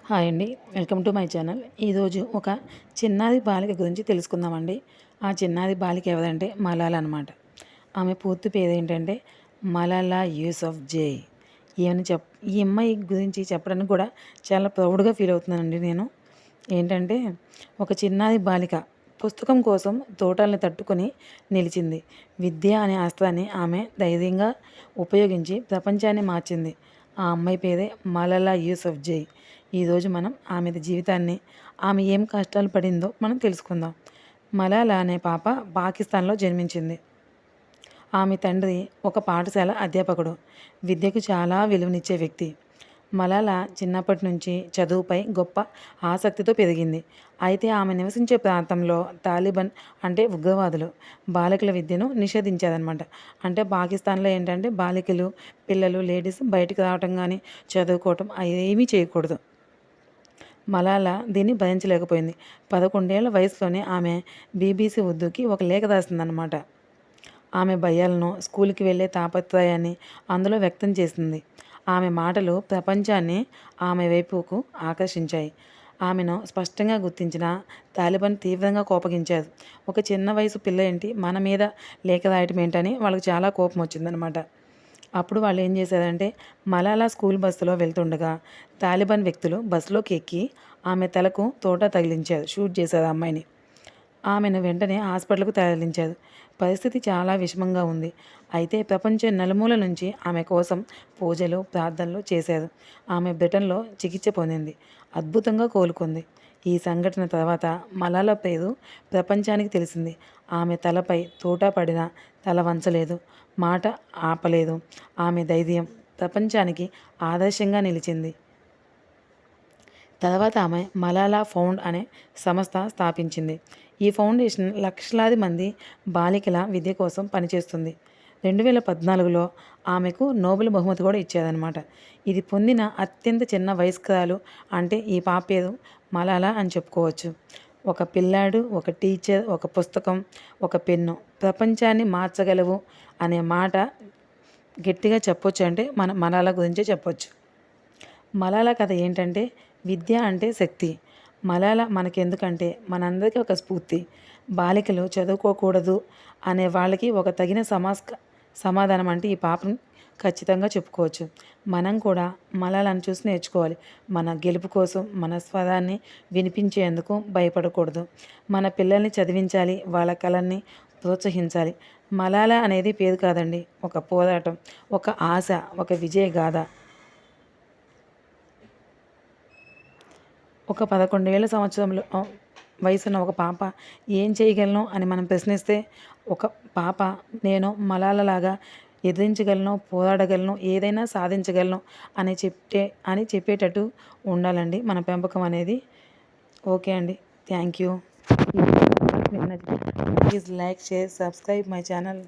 Hi అండి. Welcome to my channel. ఈరోజు ఒక చిన్నారి బాలిక గురించి తెలుసుకుందామండి. ఆ చిన్నారి బాలిక ఎవరంటే మలాలా అనమాట. ఆమె పూర్తి పేరు ఏంటంటే మలాలా యూసఫ్జై. ఈ అమ్మాయి గురించి చెప్పడానికి కూడా చాలా ప్రౌడ్గా ఫీల్ అవుతున్నానండి నేను. ఏంటంటే ఒక చిన్నారి బాలిక పుస్తకం కోసం తోటల్ని తట్టుకొని నిలిచింది. విద్య అనే అస్త్రాన్ని ఆమె ధైర్యంగా ఉపయోగించి ప్రపంచాన్ని మార్చింది. ఆ అమ్మాయి పేరే మలాలా యూసఫ్జై. ఈరోజు మనం ఆమె జీవితాన్ని, ఆమె ఏం కష్టాలు పడిందో మనం తెలుసుకుందాం. మలాలా అనే పాప పాకిస్తాన్లో జన్మించింది. ఆమె తండ్రి ఒక పాఠశాల అధ్యాపకుడు, విద్యకు చాలా విలువనిచ్చే వ్యక్తి. మలాలా చిన్నప్పటి నుంచి చదువుపై గొప్ప ఆసక్తితో పెరిగింది. అయితే ఆమె నివసించే ప్రాంతంలో తాలిబాన్ అంటే ఉగ్రవాదులు బాలికల విద్యను నిషేధించారనమాట. అంటే పాకిస్తాన్లో ఏంటంటే బాలికలు, పిల్లలు, లేడీస్ బయటకు రావటం కానీ చదువుకోవటం ఏమీ చేయకూడదు. మలాలా దీన్ని భరించలేకపోయింది. 11 ఏళ్ల వయసులోనే ఆమె బీబీసీ ఉర్దూకి ఒక లేఖ రాసిందనమాట. ఆమె భయాలను, స్కూల్కి వెళ్ళే తాపత్రయాన్ని అందులో వ్యక్తం చేసింది. ఆమె మాటలు ప్రపంచాన్ని ఆమె వైపుకు ఆకర్షించాయి. ఆమెను స్పష్టంగా గుర్తించిన తాలిబాన్ తీవ్రంగా కోపగించారు. ఒక చిన్న వయసు పిల్ల ఏంటి మన మీద లేఖ రాయటం ఏంటని వాళ్ళకి చాలా కోపం వచ్చిందనమాట. అప్పుడు వాళ్ళు ఏం చేశారంటే మలాలా స్కూల్ బస్సులో వెళ్తుండగా తాలిబాన్ వ్యక్తులు బస్సులోకి ఎక్కి ఆమె తలకు తోట తగిలించారు, షూట్ చేశారు అమ్మాయిని. ఆమెను వెంటనే హాస్పిటల్కు తరలించారు. పరిస్థితి చాలా విషమంగా ఉంది. అయితే ప్రపంచం నలుమూల నుంచి ఆమె కోసం పూజలు, ప్రార్థనలు చేశారు. ఆమె బ్రిటన్లో చికిత్స పొందింది, అద్భుతంగా కోలుకుంది. ఈ సంఘటన తర్వాత మలాలా పేరు ప్రపంచానికి తెలిసింది. ఆమె తలపై తోట పడినా తల వంచలేదు, మాట ఆపలేదు. ఆమె ధైర్యం ప్రపంచానికి ఆదర్శంగా నిలిచింది. తర్వాత ఆమె మలాలా ఫౌండ్ అనే సంస్థ స్థాపించింది. ఈ ఫౌండేషన్ లక్షలాది మంది బాలికల విద్య కోసం పనిచేస్తుంది. 2014లో ఆమెకు నోబెల్ బహుమతి కూడా ఇచ్చేదనమాట. ఇది పొందిన అత్యంత చిన్న వయస్కురాలు అంటే ఈ పాప పేరు మలాలా అని చెప్పుకోవచ్చు. ఒక పిల్లాడు, ఒక టీచర్, ఒక పుస్తకం, ఒక పెన్ను ప్రపంచాన్ని మార్చగలవు అనే మాట గట్టిగా చెప్పొచ్చు అంటే మన మలాలా గురించే చెప్పొచ్చు. మలాలా కథ ఏంటంటే విద్య అంటే శక్తి. మలాలా మనకెందుకంటే మనందరికీ ఒక స్ఫూర్తి. బాలికలు చదువుకోకూడదు అనే వాళ్ళకి ఒక తగిన సమాధానం అంటే ఈ పాపను ఖచ్చితంగా చెప్పుకోవచ్చు. మనం కూడా మలాలాను చూసి నేర్చుకోవాలి. మన గెలుపు కోసం మన స్వరాన్ని వినిపించేందుకు భయపడకూడదు. మన పిల్లల్ని చదివించాలి, వాళ్ళ కళల్ని ప్రోత్సహించాలి. మలాలా అనేది పేరు కాదండి, ఒక పోరాటం, ఒక ఆశ, ఒక విజయ గాథ. ఒక 11 ఏళ్ల సంవత్సరంలో వయసున్న ఒక పాప ఏం చేయగలను అని మనం ప్రశ్నిస్తే ఒక పాప నేను మలాలాగా ఎదిరించగలను, పోరాడగలను, ఏదైనా సాధించగలను అని చెప్పేటట్టు ఉండాలండి మన పెంపకం అనేది. ఓకే అండి, thank you. Please like, share, subscribe my channel.